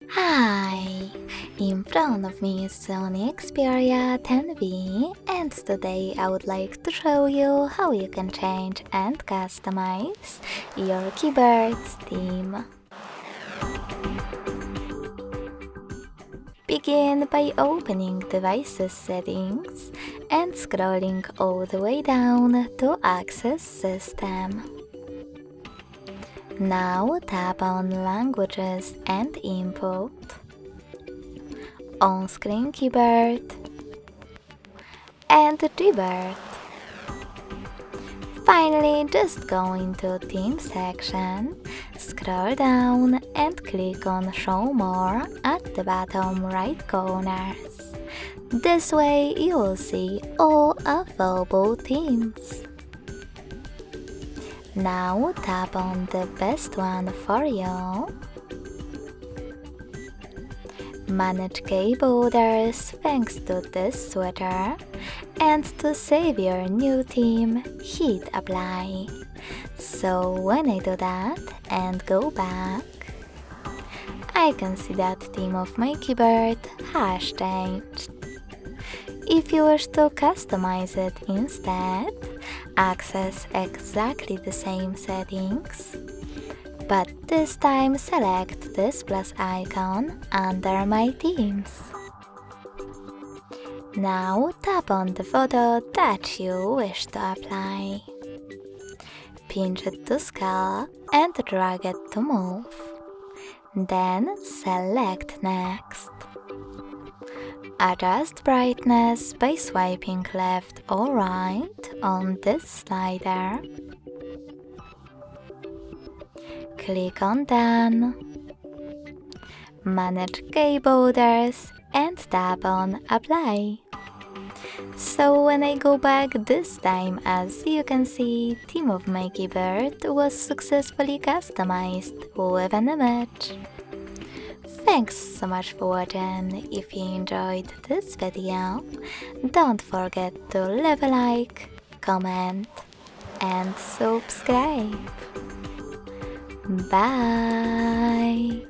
Hi! In front of me is SONY Xperia 10V, and today I would like to show you how you can change and customize your keyboard's theme. Begin by opening Devices Settings and scrolling all the way down to Access System. Now tap on Languages and Input, On-Screen Keyboard, and Keyboard. Finally, just go into Theme section, scroll down and click on Show More at the bottom right corners. This way you will see all available themes. Now tap on the best one for you. Manage key borders thanks to this switcher, and to save your new theme, hit apply. So when I do that and go back, I can see that theme of my keyboard has changed. If you wish to customize it instead, access exactly the same settings, but this time select this plus icon under My Themes. Now tap on the photo that you wish to apply. Pinch it to scale and drag it to move. Then select Next. Adjust brightness by swiping left or right on this slider. Click on Done. Manage key borders and tap on Apply. So when I go back this time, as you can see, theme of my keyboard was successfully customized with an image. Thanks so much for watching. If you enjoyed this video, don't forget to leave a like, comment and subscribe. Bye!